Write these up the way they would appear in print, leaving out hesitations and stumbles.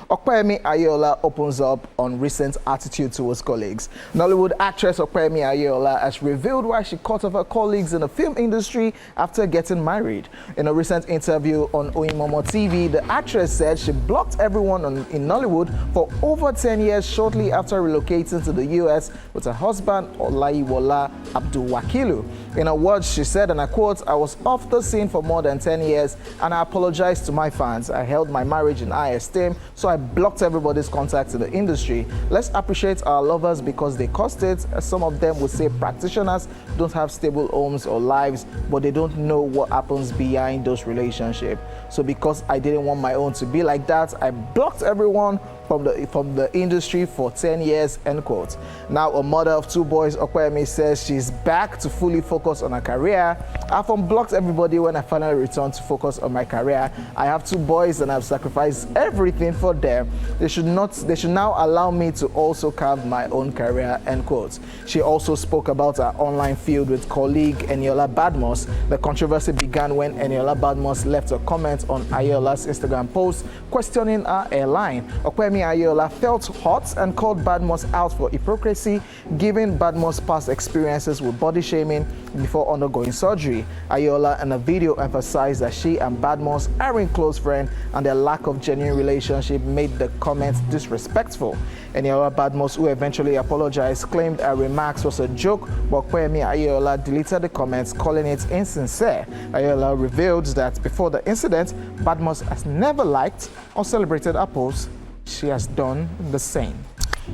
Opeyemi Ayeola opens up on recent attitude towards colleagues. Nollywood actress Opeyemi Ayeola has revealed why she cut off her colleagues in the film industry after getting married. In a recent interview on Oyinmomo TV, the actress said she blocked everyone in Nollywood for over 10 years shortly after relocating to the US with her husband Olaiwola Abdulwakilu. In her words, she said, and I quote, "I was off the scene for more than 10 years and I apologized to my fans. I held my marriage in high esteem, so I blocked everybody's contact in the industry. Let's appreciate our lovers because they cost it." Some of them would say practitioners don't have stable homes or lives, but they don't know what happens behind those relationships. So because I didn't want my own to be like that, I blocked everyone from the industry for 10 years, end quote. Now a mother of 2 boys, Opeyemi says she's back to fully focus on her career. "I've unblocked everybody when I finally returned to focus on my career. I have 2 boys and I've sacrificed everything for them. They should now allow me to also carve my own career," end quote. She also spoke about her online feud with colleague Eniola Badmus. The controversy began when Eniola Badmus left a comment on Ayola's Instagram post questioning her airline. Opeyemi Ayeola felt hot and called Badmus out for hypocrisy, given Badmus' past experiences with body shaming before undergoing surgery. Ayeola in a video emphasized that she and Badmus aren't close friends and their lack of genuine relationship made the comments disrespectful. Eniola Badmus, who eventually apologized, claimed her remarks was a joke, but Opeyemi Ayeola deleted the comments, calling it insincere. Ayeola revealed that before the incident, Badmus has never liked or celebrated her posts. She has done the same.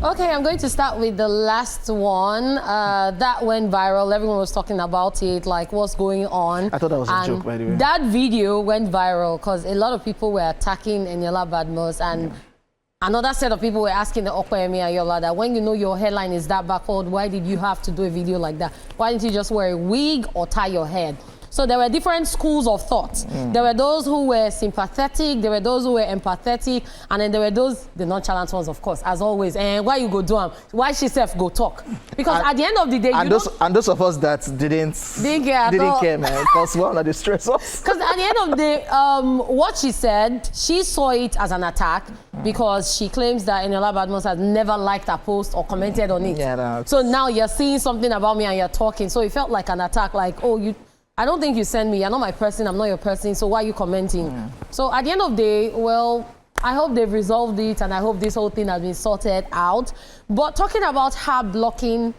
Okay, I'm going to start with the last one. That went viral. Everyone was talking about it, like what's going on. I thought that was a joke, by the way. That video went viral because a lot of people were attacking Eniola Badmus, and another set of people were asking the Opeyemi Ayeola that when you know your hairline is that backward, why did you have to do a video like that? Why didn't you just wear a wig or tie your head? So there were different schools of thought. There were those who were sympathetic, there were those who were empathetic, and then there were those, the nonchalant ones, of course, as always. And why you go do them? Why she self go talk? Because at the end of the day, and those of us that didn't care, man, because one of the stressors. Because at the end of the day, what she said, she saw it as an attack because she claims that Eniola Badmus has never liked her post or commented on it. Yeah, no. So now you're seeing something about me and you're talking. So it felt like an attack, like, oh, I don't think you send me. You're not my person. I'm not your person. So why are you commenting? So at the end of the day, well, I hope they've resolved it and I hope this whole thing has been sorted out. But talking about her blocking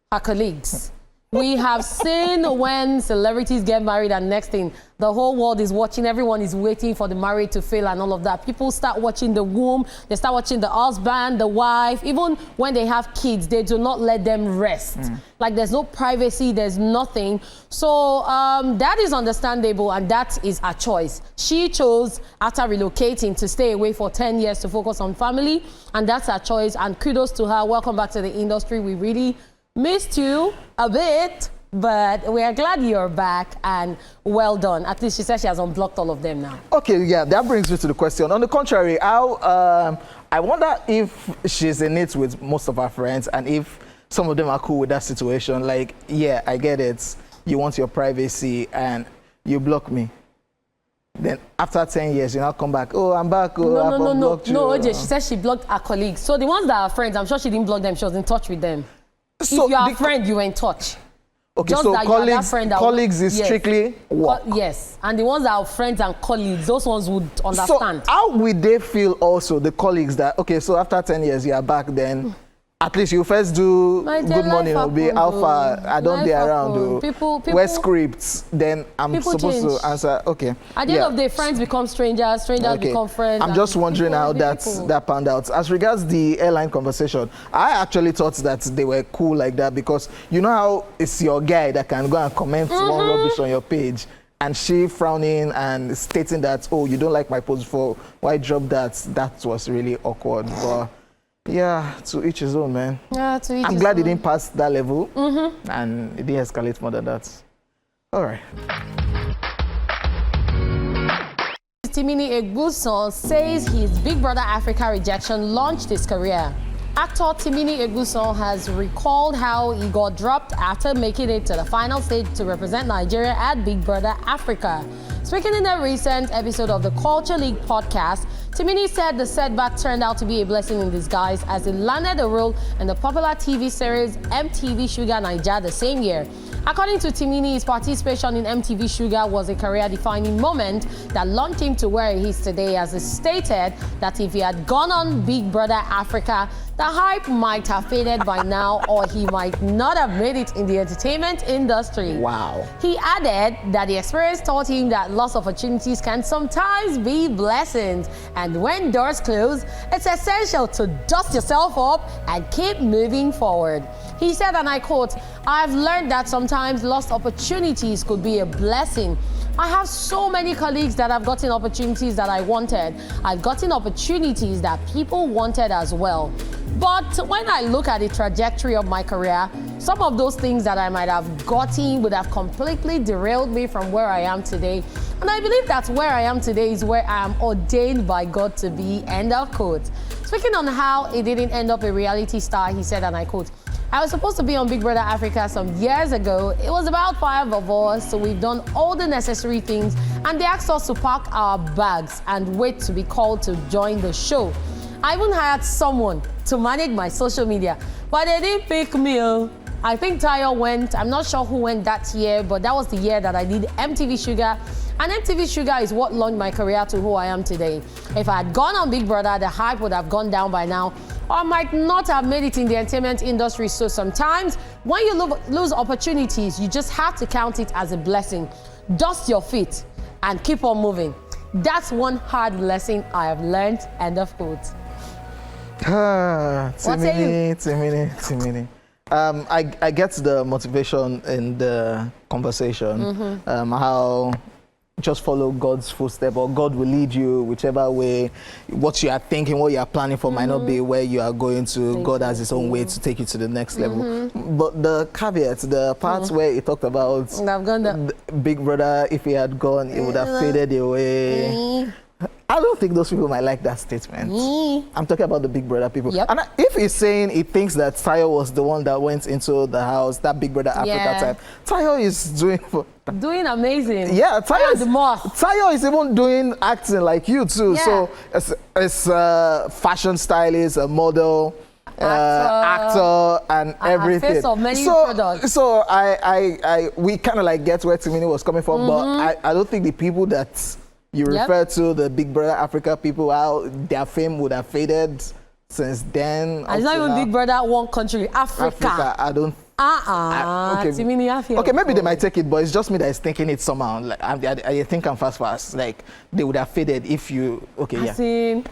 her colleagues, we have seen when celebrities get married and next thing, the whole world is watching, everyone is waiting for the marriage to fail and all of that. People start watching the womb, they start watching the husband, the wife, even when they have kids, they do not let them rest. Like there's no privacy, there's nothing. So that is understandable and that is a choice. She chose after relocating to stay away for 10 years to focus on family, and that's her choice, and kudos to her. Welcome back to the industry. We really missed you a bit, but we are glad you're back and well done. At least she said she has unblocked all of them now. Okay, yeah, that brings me to the question. On the contrary, I wonder if she's in it with most of her friends and if some of them are cool with that situation. Like, yeah, I get it. You want your privacy and you block me. Then after 10 years, you now come back. Oh, I'm back. Oh, no, OJ, she said she blocked her colleagues. So the ones that are friends, I'm sure she didn't block them. She was in touch with them. So if you are a friend, you were in touch. Okay, just so colleagues is strictly work. Yes, and the ones that are friends and colleagues, those ones would understand. So how would they feel also, the colleagues that, okay, so after 10 years, you are back then, at least you first do good morning, will be alpha, I don't be around, wear scripts, then I'm supposed to answer, okay. At the end of the day, friends become strangers, strangers become friends. I'm just wondering how that panned out. As regards the airline conversation, I actually thought that they were cool like that because you know how it's your guy that can go and comment one rubbish on your page, and she frowning and stating that, oh, you don't like my post before, why drop that? That was really awkward. But yeah, to each his own, man. Yeah, to each his own. I'm glad it didn't pass that level and it didn't escalate more than that. All right. Timini Egbuson says his Big Brother Africa rejection launched his career. Actor Timini Egbuson has recalled how he got dropped after making it to the final stage to represent Nigeria at Big Brother Africa. Speaking in a recent episode of the Culture League podcast, Timini said the setback turned out to be a blessing in disguise as he landed a role in the popular TV series MTV Sugar Naija the same year. According to Timini, his participation in MTV Sugar was a career-defining moment that launched him to where he is today, as he stated that if he had gone on Big Brother Africa, the hype might have faded by now, or he might not have made it in the entertainment industry. Wow. He added that the experience taught him that lost opportunities can sometimes be blessings, and when doors close, it's essential to dust yourself up and keep moving forward. He said, and I quote, "I've learned that sometimes lost opportunities could be a blessing. I have so many colleagues that have gotten opportunities that I wanted. I've gotten opportunities that people wanted as well. But when I look at the trajectory of my career, some of those things that I might have gotten would have completely derailed me from where I am today. And I believe that where I am today is where I am ordained by God to be," end of quote. Speaking on how he didn't end up a reality star, he said, and I quote, "I was supposed to be on Big Brother Africa some years ago. It was about 5 of us, so we've done all the necessary things, and they asked us to pack our bags and wait to be called to join the show. I even hired someone to manage my social media, but they didn't pick me. I think Tayo went. I'm not sure who went that year, but that was the year that I did MTV Sugar. And MTV Sugar is what launched my career to who I am today. If I had gone on Big Brother, the hype would have gone down by now, or I might not have made it in the entertainment industry. So sometimes when you lose opportunities, you just have to count it as a blessing. Dust your feet and keep on moving. That's one hard lesson I have learned," end of quote. Timini. I get the motivation in the conversation, how just follow God's footstep, or God will lead you whichever way. What you are thinking, what you are planning for might not be where you are going to. God has his own way to take you to the next level. But the caveat, the parts where he talked about Big Brother, if he had gone, it would have faded away. I don't think those people might like that statement. I'm talking about the Big Brother people. Yep. And if he's saying he thinks that Tayo was the one that went into the house, that Big Brother Africa time, Tayo is doing amazing. Yeah, Tayo is even doing acting like you too. Yeah. So it's a fashion stylist, a model, actor, and everything. Face of many products. So we kind of like get where Timini was coming from, but I don't think the people that you refer to, the Big Brother Africa people, how their fame would have faded since then. And it's not even Big Brother one country, Africa. I don't. Okay. Okay, maybe they might take it, but it's just me that is thinking it somehow. Like I think I'm fast. Like they would have faded if you. Okay, at the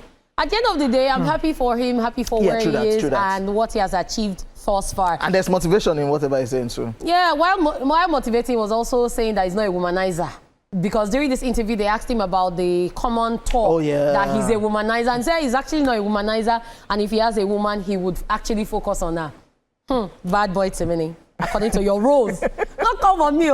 end of the day, I'm happy for him, happy for where he is and what he has achieved thus far. And there's motivation in whatever he's saying too. Yeah, while motivating was also saying that he's not a womanizer. Because during this interview, they asked him about the common talk that he's a womanizer, and said he's actually not a womanizer, and if he has a woman, he would actually focus on her. Bad boy Timini, according to your rules. Not come on me.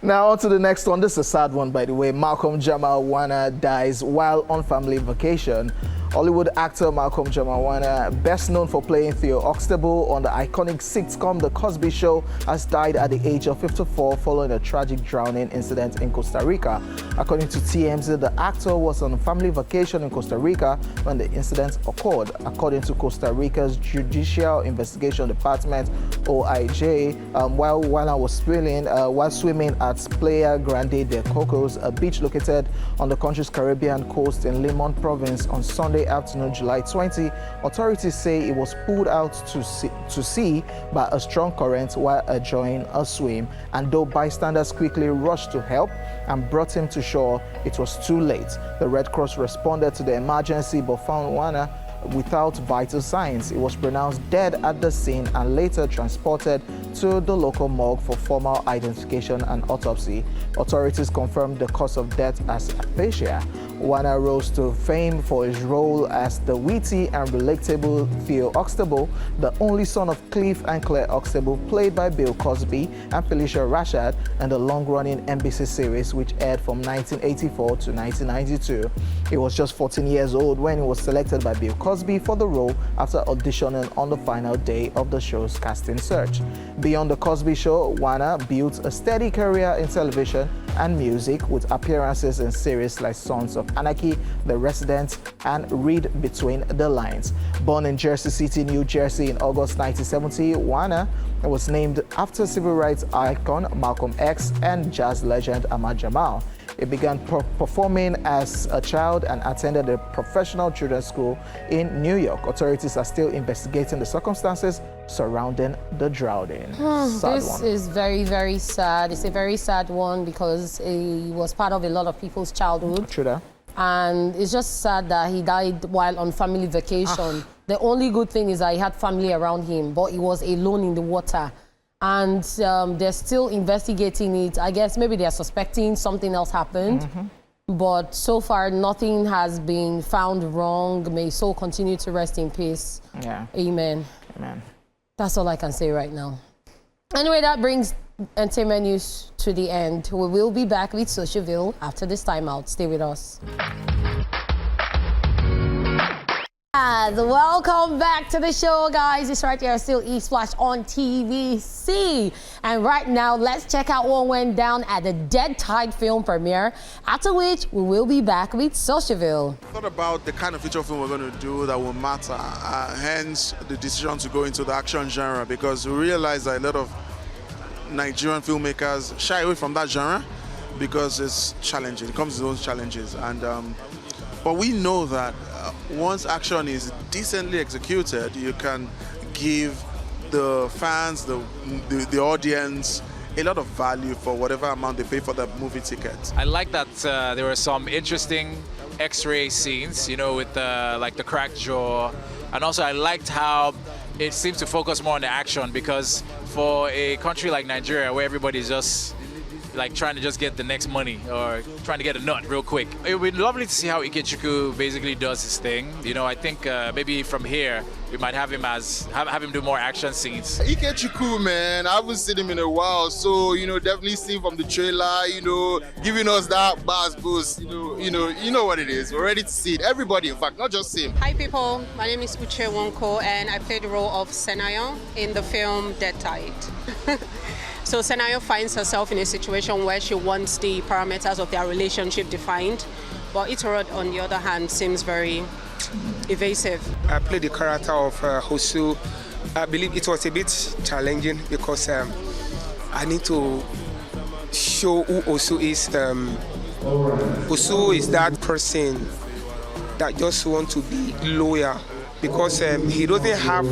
Now on to the next one. This is a sad one, by the way. Malcolm Jamal Warner dies while on family vacation. Hollywood actor Malcolm Jamal Warner, best known for playing Theo Huxtable on the iconic sitcom The Cosby Show, has died at the age of 54 following a tragic drowning incident in Costa Rica. According to TMZ, the actor was on family vacation in Costa Rica when the incident occurred. According to Costa Rica's Judicial Investigation Department, OIJ, while Warner was swimming at Playa Grande de Cocos, a beach located on the country's Caribbean coast in Limon Province, on Sunday afternoon, July 20, authorities say it was pulled out to sea by a strong current while enjoying a swim, and though bystanders quickly rushed to help and brought him to shore, it was too late. The Red Cross responded to the emergency but found Warner without vital signs. He was pronounced dead at the scene and later transported to the local morgue for formal identification and autopsy. Authorities confirmed the cause of death as aphasia. Warner rose to fame for his role as the witty and relatable Theo Huxtable, the only son of Cliff and Claire Huxtable, played by Bill Cosby and Felicia Rashad, in the long-running NBC series which aired from 1984 to 1992. He was just 14 years old when he was selected by Bill Cosby for the role after auditioning on the final day of the show's casting search. Beyond The Cosby Show, Warner built a steady career in television and music, with appearances in series like Sons of Anarchy, The Resident, and Read Between the Lines. Born in Jersey City, New Jersey in August 1970, Warner was named after civil rights icon Malcolm X and jazz legend Ahmad Jamal. He began performing as a child and attended a professional children's school in New York. Authorities are still investigating the circumstances surrounding the drowning. This is very, very sad. It's a very sad one because he was part of a lot of people's childhood. True that. And it's just sad that he died while on family vacation. The only good thing is that he had family around him, but he was alone in the water. And they're still investigating it. I guess maybe they're suspecting something else happened. But so far, nothing has been found wrong. May his soul continue to rest in peace. Yeah. Amen. Amen. That's all I can say right now. Anyway, that brings entertainment news to the end. We will be back with Socialville after this timeout. Stay with us. Welcome back to the show, guys. It's right here, still ESplash on TVC. And right now, let's check out what went down at the Dead Tide film premiere, after which we will be back with Socialville. Thought about the kind of feature film we're going to do that will matter, hence the decision to go into the action genre, because we realize that a lot of Nigerian filmmakers shy away from that genre because it's challenging. It comes with those challenges. And but we know that once action is decently executed, you can give the fans, the audience, a lot of value for whatever amount they pay for the movie ticket. I like that there were some interesting X-ray scenes, you know, with like the cracked jaw, and also I liked how it seems to focus more on the action, because for a country like Nigeria, where everybody's just like trying to just get the next money or trying to get a nut real quick, it would be lovely to see how Ikechukwu basically does his thing. You know, I think maybe from here we might have him have him do more action scenes. Ikechukwu, man, I haven't seen him in a while, so definitely see him from the trailer, giving us that bass boost. You know what it is. We're ready to see it. Everybody, in fact, not just him. Hi people, my name is Uche Wonko and I played the role of Senayo in the film Dead Tide. So Senayo finds herself in a situation where she wants the parameters of their relationship defined, but Itorod, on the other hand, seems very evasive. I played the character of Hosu. I believe it was a bit challenging because I need to show who Hosu is. Hosu is that person that just wants to be loyal, because he doesn't have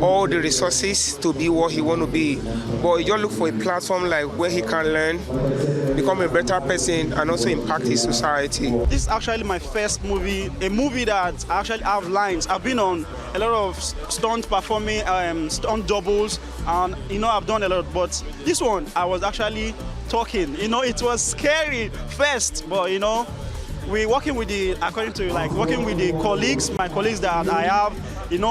all the resources to be what he wants to be, but he just look for a platform like where he can learn, become a better person, and also impact his society. This is actually my first movie, a movie that actually have lines. I've been on a lot of stunt performing, stunt doubles, and I've done a lot, but this one I was actually talking. It was scary first, but we're working with working with the colleagues, my colleagues that I have,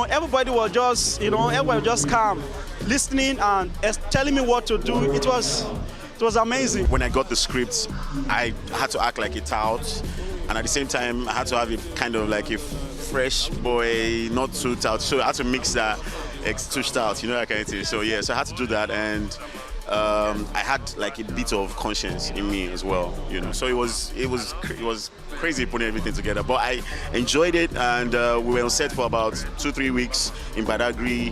everybody was just, everybody was just calm, listening and telling me what to do. It was amazing. When I got the script, I had to act like a tout, and at the same time, I had to have a kind of like a fresh boy, not too tout. So I had to mix that too stout, that kind of thing. So yeah, so I had to do that, and I had like a bit of conscience in me as well, So it was crazy putting everything together, but I enjoyed it, and we were on set for about 2-3 weeks in Badagry.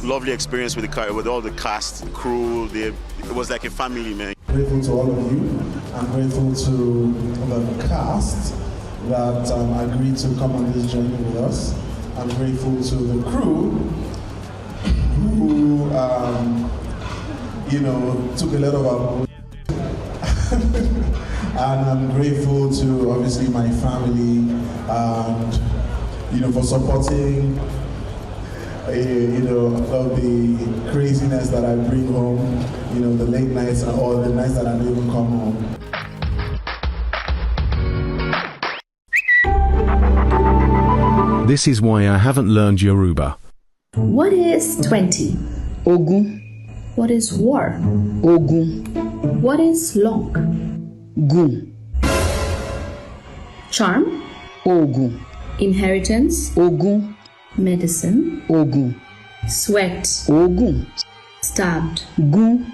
Lovely experience with all the cast, the crew. It was like a family, man. Grateful to all of you. I'm grateful to the cast that agreed to come on this journey with us. I'm grateful to the crew who took a lot of our and I'm grateful to obviously my family and for supporting of the craziness that I bring home, the late nights or the nights that I don't even come home. This is why I haven't learned Yoruba. What is 20? Ogun. What is war? Ogun. What is long? Gun. Charm? Ogun. Inheritance? Ogun. Medicine? Ogun. Sweat? Ogun. Stabbed? Gun.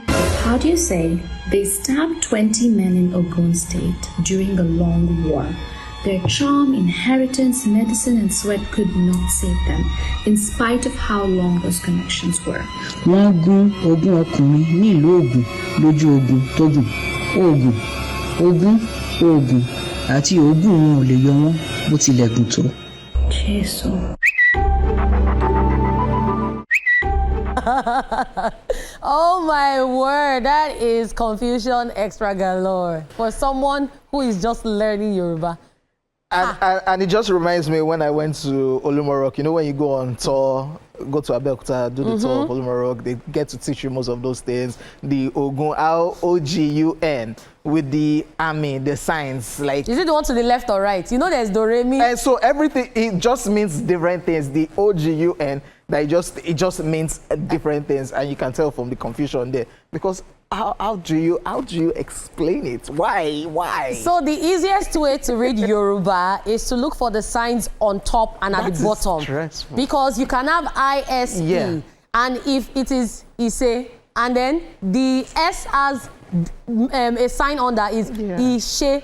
How do you say they stabbed 20 men in Ogun State during a long war? Their charm, inheritance, medicine, and sweat could not save them, in spite of how long those connections were. Wọ́n gún ogún ọkùnrin ní ìlú Ògùn lójú ogun tó gùn. Ògùn, ogún, Ògùn àti ogún wọn ò lè yọ wọ́n bó tilẹ̀ gùn tó. Jésù. Oh my word, that is confusion extra galore for someone who is just learning Yoruba. And it just reminds me when I went to Olumorok. You know, when you go on tour, go to Abeokuta, do the tour of Olumorok, they get to teach you most of those things. The Ogun, O-G-U-N, with the army, the signs. Like, is it the one to the left or right? You know there's Do, Re, Mi. And so everything, it just means different things. The O-G-U-N, that it just means different things. And you can tell from the confusion there. Because how do you explain it? Why? So the easiest way to read Yoruba is to look for the signs on top and at the bottom. Stressful. Because you can have ISE, and if it is Ise, and then the S has a sign under is Ishe,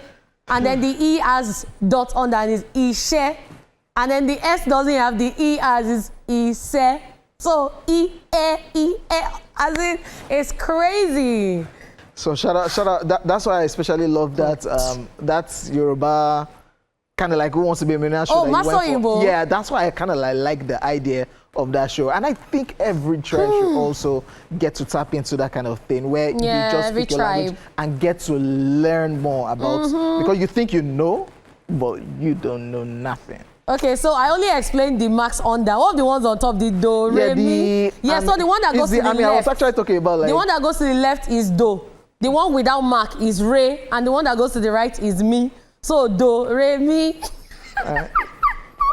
and then the E has dot under is Ishe, and then the S doesn't have the E as is Ise. So E, as in, it's crazy. So shout out. That's why I especially love that. That's Yoruba, kind of like Who Wants to Be a Millionaire show. Oh, Maso Igbo. Yeah, that's why I kind of like the idea of that show. And I think every tribe should also get to tap into that kind of thing where you just speak your language and get to learn more about, because you think you know, but you don't know nothing. Okay, so I only explained the marks under. All the ones on top, the Do, Re, Mi. Yeah, so the one that goes to the left. I was actually talking about like... The one that goes to the left is Do. The one without mark is Re. And the one that goes to the right is Mi. So Do, Re, Mi.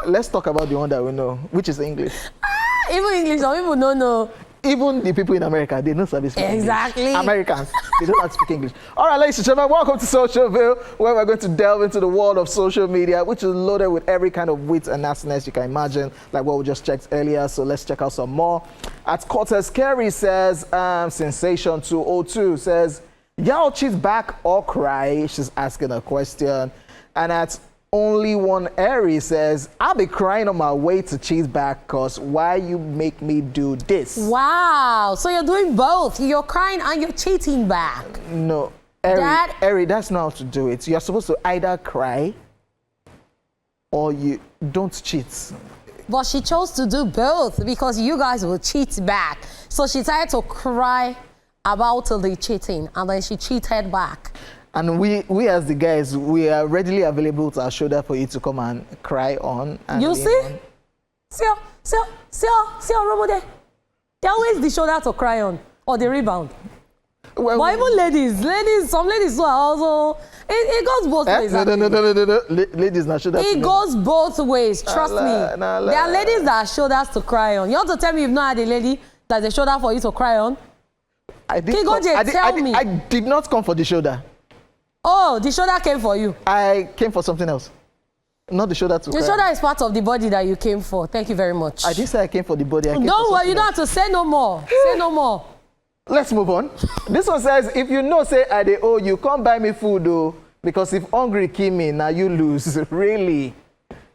Let's talk about the one that we know, which is English. Even English, some people don't know. Even the people in America, they don't speak English. Exactly. Americans, they don't have to speak English. All right, ladies and gentlemen, welcome to Socialville, where we're going to delve into the world of social media, which is loaded with every kind of wit and nastiness you can imagine, like what we just checked earlier. So let's check out some more. At Cortez Carey says, Sensation 202 says, y'all cheat back or cry? She's asking a question. And at Only One Airy says, I'll be crying on my way to cheese back because why you make me do this? Wow, so you're doing both. You're crying and you're cheating back. No, Airy, that's not how to do it. You're supposed to either cry or you don't cheat. But she chose to do both because you guys will cheat back. So she tried to cry about the cheating and then she cheated back. And we as the guys, we are readily available to our shoulder for you to come and cry on. And you see? See, over there. They're always the shoulder to cry on or the rebound. Well, but even ladies, some ladies are also, it goes both ways. No. Ladies, not shoulder. It goes both ways, trust me. There are ladies that are shoulders to cry on. You want to tell me you've not had a lady that's a shoulder for you to cry on? I did not come for the shoulder. Oh, the shoulder came for you. I came for something else. Not the shoulder to cry. The shoulder is part of the body that you came for. Thank you very much. I didn't say I came for the body. Don't worry, you don't have to say no more. Say no more. Let's move on. This one says, if you know, say, I dey owe you, come buy me food, though. Because if hungry kill me, now you lose. Really?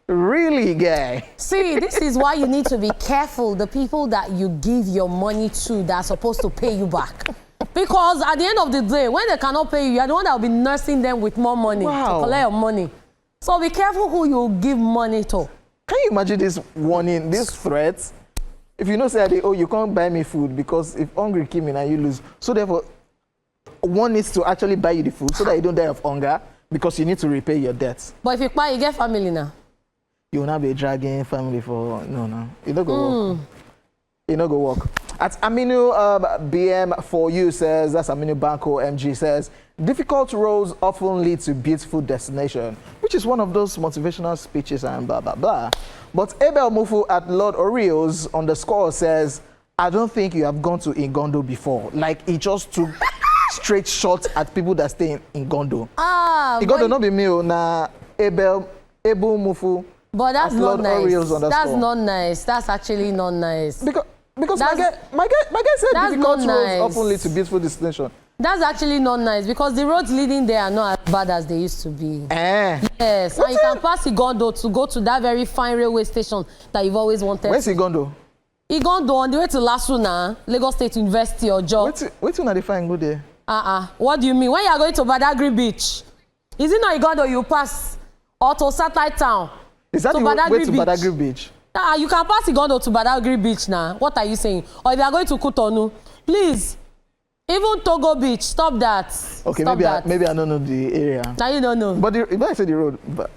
Really, guy? See, this is why you need to be careful. The people that you give your money to that are supposed to pay you back. Because at the end of the day, when they cannot pay you, you're the one that will be nursing them with more money to collect your money. So be careful who you give money to. Can you imagine this warning, this threat? If you know, say, oh, you can't buy me food because if hungry kill me, now you lose. So therefore, one needs to actually buy you the food so that you don't die of hunger because you need to repay your debts. But if you buy, you get family now. You will not be dragging family for, no. You don't go work. You don't go work. At Aminu BM for you says, that's Aminu Banco MG says, difficult roads often lead to beautiful destination, which is one of those motivational speeches and blah, blah, blah. But Abel Mufu at Lord Oreos _, says, I don't think you have gone to Ingondo before. Like, he just took straight shots at people that stay in Ingondo. Ingondo not be me, na Abel Mufu. But that's not nice. Oreos _. That's not nice. That's actually not nice. Because my guy said difficult roads often lead to beautiful destination. That's actually not nice because the roads leading there are not as bad as they used to be. Yes, and you can pass Igondo to go to that very fine railway station that you've always wanted. Where's Igondo? Igondo on the way to Lasuna, Lagos State University or job. Wait till they find go there. What do you mean? When you are going to Badagry Beach, is it not Igondo you pass or to Satellite Town? Is that the way to Badagry Beach? You can pass Igondo to Badagry Beach now. What are you saying? Or if you are going to Cotonou, please. Even Togo Beach, stop that. Okay, maybe I don't know the area. Now you don't know. But if I say the road, but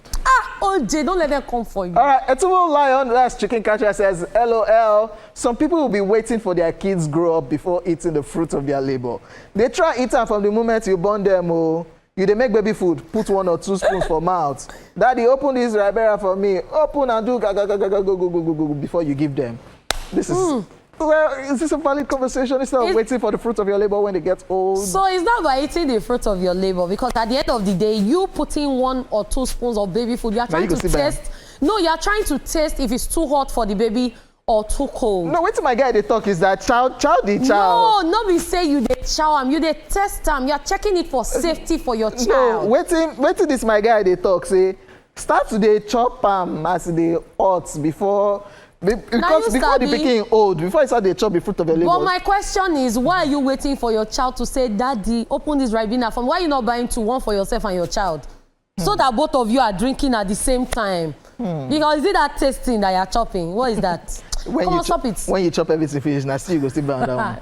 OJ, don't let them come for you. All right, Etumo Lion, that's Chicken Catcher, says, LOL. Some people will be waiting for their kids grow up before eating the fruit of their labor. They try eating from the moment you born them. Oh, you they make baby food, put 1 or 2 spoons for mouth. Daddy, open this Ribera for me. Open and do go before you give them. This is. Well, is this a valid conversation instead of waiting for the fruit of your labor when they get old? So it's not by eating the fruit of your labor because at the end of the day, you putting 1 or 2 spoons of baby food, you are trying to test. No, you are trying to test if it's too hot for the baby or too cold. No, wait till my guy they talk is that child. No, be say you they chow am, you they test them. You are checking it for safety for your child. No, wait till this my guy they talk say start to dey chop as they hot before. Because before the pikin old, before I start the chop the fruit of your labor. But my question is, why are you waiting for your child to say, Daddy, open this Ribena from? Why are you not buying 2, 1 for yourself and your child? So that both of you are drinking at the same time. Because is it that tasting that you're chopping? What is that? When you chop everything finish, now still you go still bound down.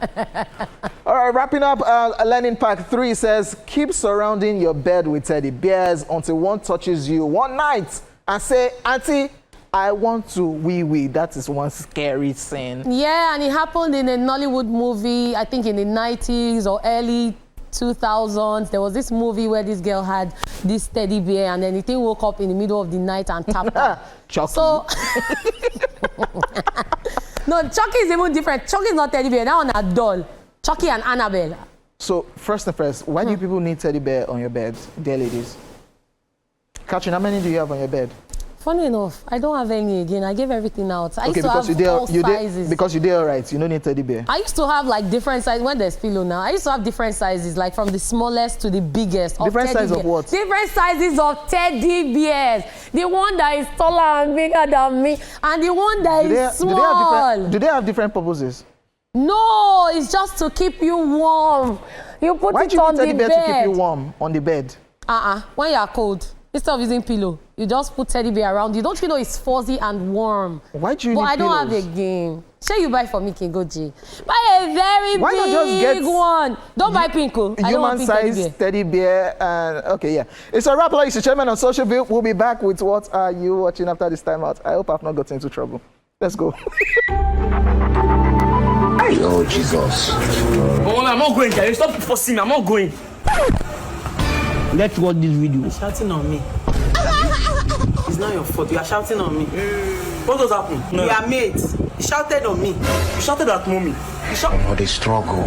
All right, wrapping up, Learning Pack 3 says, keep surrounding your bed with teddy bears until one touches you one night and say, Auntie, I want to wee. That is one scary scene. Yeah, and it happened in a Nollywood movie, I think in the 90s or early 2000s. There was this movie where this girl had this teddy bear and then the thing woke up in the middle of the night and tapped her. Chucky. So, no, Chucky is even different. Chucky is not teddy bear, that one a doll. Chucky and Annabelle. So, first and first, why do people need teddy bear on your bed, dear ladies? Katrin, how many do you have on your bed? Funny enough, I don't have any again. I gave everything out. I used to have all sizes. Because you did all right. You don't need teddy bear. I used to have like different sizes. When there's pillow now, I used to have different sizes, like from the smallest to the biggest. Different sizes of what? Different sizes of teddy bears. The one that is taller and bigger than me, and the one that is small. Do they have different purposes? No, it's just to keep you warm. You put it on the bed. Why do you need teddy bear to keep you warm on the bed? When you are cold. Instead of using pillow, you just put teddy bear around you. Don't you know it's fuzzy and warm? Why do you need pillows? But I don't have a game. Shall you buy for me, Kingoji? Buy a very big one. Don't buy Pinko. Human-sized teddy bear. Okay, yeah. It's a wrap, ladies and gentlemen, on Social View. We'll be back with What Are You Watching after this time out. I hope I've not gotten into trouble. Let's go. Oh, Jesus. Oh, I'm not going, guys. Stop forcing me. I'm not going. Let's watch this video. You're shouting on me. It's not your fault. You are shouting on me. What does happen? No. We are mates. You shouted on me. You shouted at mommy. You shouted. Oh, they struggle.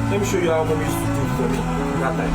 Let me show you how mommy used to do for me that time.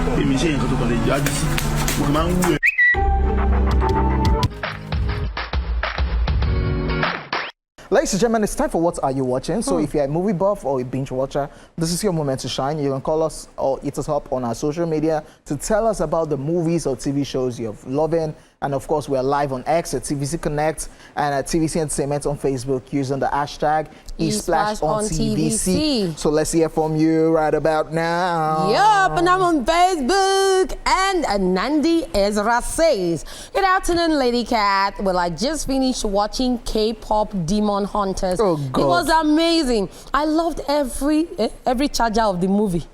Ladies and gentlemen, it's time for What Are You Watching? So if you're a movie buff or a binge watcher, this is your moment to shine. You can call us or hit us up on our social media to tell us about the movies or TV shows you're loving. And of course, we're live on X at TVC Connect and at TVC Entertainment on Facebook using the hashtag ESplash on TVC. So let's hear from you right about now. Yup, and I'm on Facebook. And Nandi Ezra says, good afternoon, Lady Cat. Well, I just finished watching K-pop Demon Hunters. Oh, God. It was amazing. I loved every charger of the movie.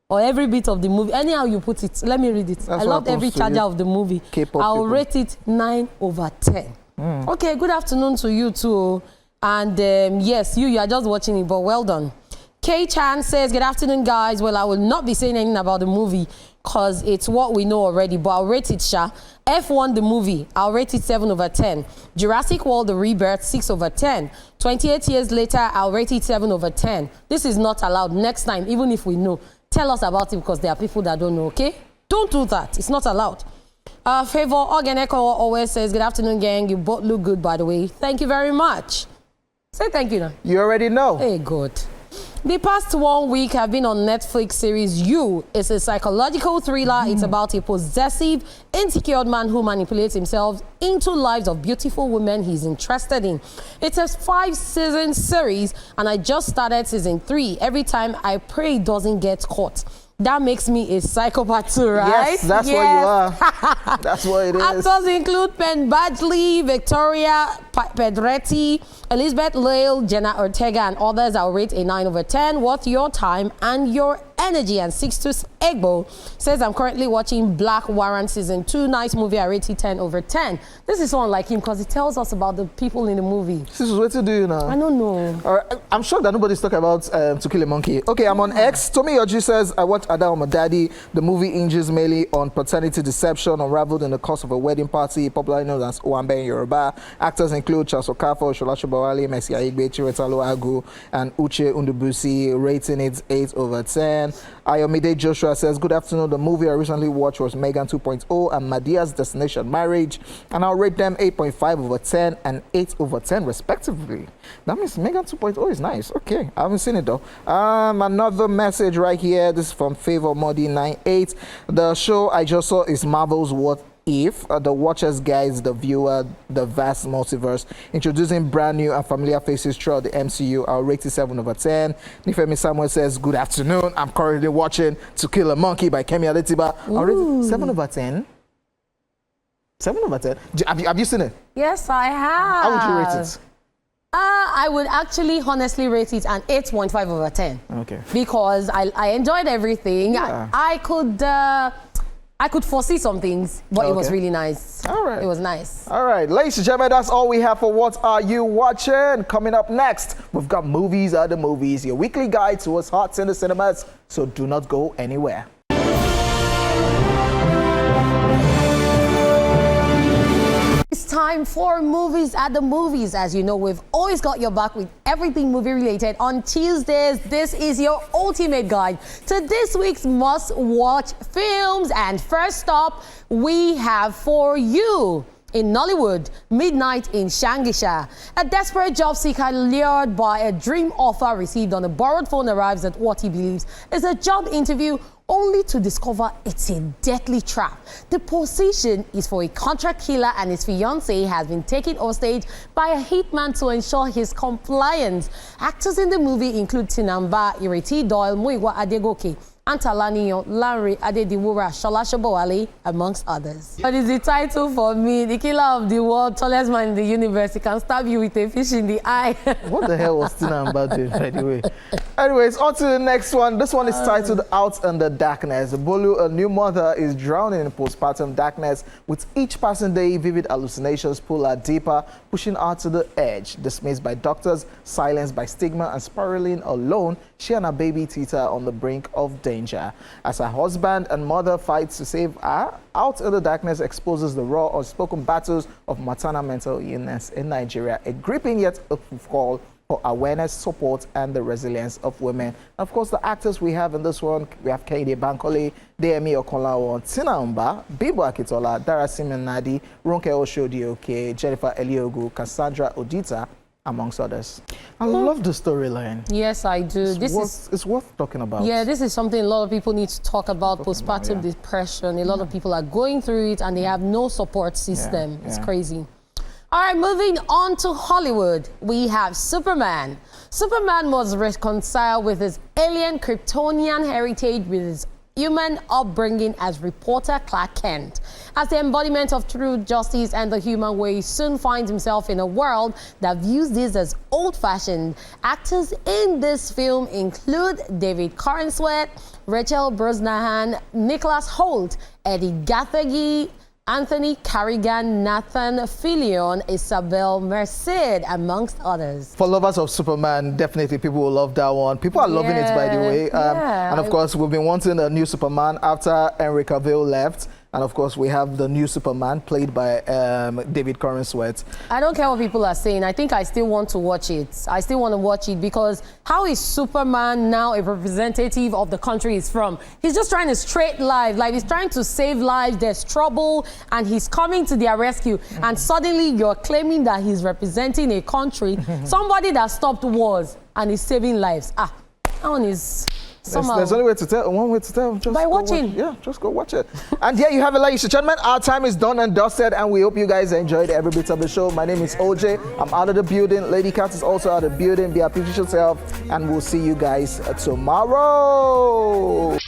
Or every bit of the movie. Anyhow you put it. Let me read it. I loved every charger of the movie. I'll rate it 9/10. Okay, good afternoon to you too. And yes, you are just watching it, but well done. K Chan says, good afternoon, guys. Well, I will not be saying anything about the movie because it's what we know already, but I'll rate it, Sha. F1, the movie, I'll rate it 7 over 10. Jurassic World, The Rebirth, 6 over 10. 28 years later, I'll rate it 7 over 10. This is not allowed. Next time, even if we know, tell us about it because there are people that don't know, okay? Don't do that. It's not allowed. Favor Ogeneko always says, good afternoon, gang. You both look good, by the way. Thank you very much. Say thank you now. You already know. Hey, good. The past 1 week have been on Netflix series You. It's a psychological thriller. It's about a possessive, insecure man who manipulates himself into lives of beautiful women he's interested in. It's a 5-season series, and I just started season 3. Every time I pray it doesn't get caught. That makes me a psychopath too, right? Yes, that's what you are. That's what it is. Actors include Penn Badgley, Victoria Pedretti, Elizabeth Lale, Jenna Ortega, and others. I'll rate a 9 over 10. Worth your time and your energy. And Sixtus Egbo says, I'm currently watching Black Warrant season 2. Nice movie. I rate it 10 over 10. This is someone like him because he tells us about the people in the movie. This is what to do now. I don't know. I'm sure that nobody's talking about To Kill a Monkey. Okay, I'm on X. Tommy Yoji says, I watched Ada on My Daddy. The movie hinges mainly on paternity deception unraveled in the course of a wedding party, popularly known as Owambe in Yoruba. Actors include Charles Okafor, Shola Shobawale, Messi Aigbe, Chiwetalo Agu, and Uche Undubusi, rating it 8 over 10. Ayomide Joshua says, good afternoon. The movie I recently watched was Megan 2.0 and Madia's Destination Marriage, and I'll rate them 8.5 over 10 and 8 over 10 respectively. That means Megan 2.0 is nice. Okay, I haven't seen it though. Another message right here. This is from Favor Modi 98. The show I just saw is Marvel's What If. The Watchers guides the viewer the vast multiverse, introducing brand new and familiar faces throughout the MCU. I'll rate it 7 over 10. Nifemi Samuel says, good afternoon. I'm currently watching To Kill a Monkey by Kemi Adetiba. I'll rate it 7 over 10. 7 over 10. Have you seen it? Yes, I have. How would you rate it? I would actually honestly rate it an 8.5 over 10. Okay. Because I enjoyed everything. Yeah. I could foresee some things, but it was really nice. All right. It was nice. All right, ladies and gentlemen, that's all we have for What Are You Watching? Coming up next, we've got Movies Are the Movies, your weekly guide to what's hot in the cinemas, so do not go anywhere. It's time for Movies at the Movies. As you know, we've always got your back with everything movie related. On Tuesdays, this is your ultimate guide to this week's must-watch films. And first up, we have for you, in Nollywood, Midnight in Shangisha. A desperate job seeker lured by a dream offer received on a borrowed phone arrives at what he believes is a job interview, only to discover it's a deadly trap. The position is for a contract killer, and his fiancée has been taken hostage by a hitman to ensure his compliance. Actors in the movie include Tinamba, Ireti Doyle, Muiwa Adegoke, Antalaniyo, Larry Adediwura, Shola Shobowale, amongst others. What is the title for me? The killer of the world, tallest man in the universe. He can stab you with a fish in the eye. What the hell was Tinamba doing, by the way? Anyways, on to the next one. This one is titled Out in the Darkness. Bolu, a new mother, is drowning in postpartum darkness. With each passing day, vivid hallucinations pull her deeper, pushing her to the edge. Dismissed by doctors, silenced by stigma, and spiraling alone, she and her baby Tita are on the brink of danger. As her husband and mother fights to save her, Out in the Darkness exposes the raw, unspoken battles of maternal mental illness in Nigeria, a gripping yet hopeful call for awareness, support, and the resilience of women. Of course, the actors we have in this one, we have Kehinde Bankole, Deyemi Okonlawo, Tina Umba, Bibo Akitola, Darasimi Nadi, Ronke Oshodi-Oke, Jennifer Eliogu, Cassandra Odita, amongst others. I love the storyline. Yes, I do. It's worth talking about. Yeah, this is something a lot of people need to talk about, postpartum depression. A lot of people are going through it and they have no support system. It's crazy. All right, moving on to Hollywood, we have Superman. Superman must reconcile with his alien Kryptonian heritage with his human upbringing as reporter Clark Kent. As the embodiment of true justice and the human way, he soon finds himself in a world that views this as old-fashioned. Actors in this film include David Corenswet, Rachel Brosnahan, Nicholas Hoult, Eddie Gathegi, Anthony Carrigan, Nathan Fillion, Isabel Merced, amongst others. For lovers of Superman, definitely people will love that one. People are loving it, by the way. And of course, we've been wanting a new Superman after Henry Cavill left. And of course, we have the new Superman played by David Corenswet. I don't care what people are saying. I think I still want to watch it. I still want to watch it because how is Superman now a representative of the country he's from? He's just trying to straight lives. Like, he's trying to save lives. There's trouble and he's coming to their rescue. And suddenly you're claiming that he's representing a country, somebody that stopped wars and is saving lives. That one is... There's only way to tell, one way to tell. Just by watching. Just go watch it. And yeah, you have it, ladies and gentlemen. Our time is done and dusted, and we hope you guys enjoyed every bit of the show. My name is OJ. I'm out of the building. Lady Cat is also out of the building. Be happy with yourself, and we'll see you guys tomorrow.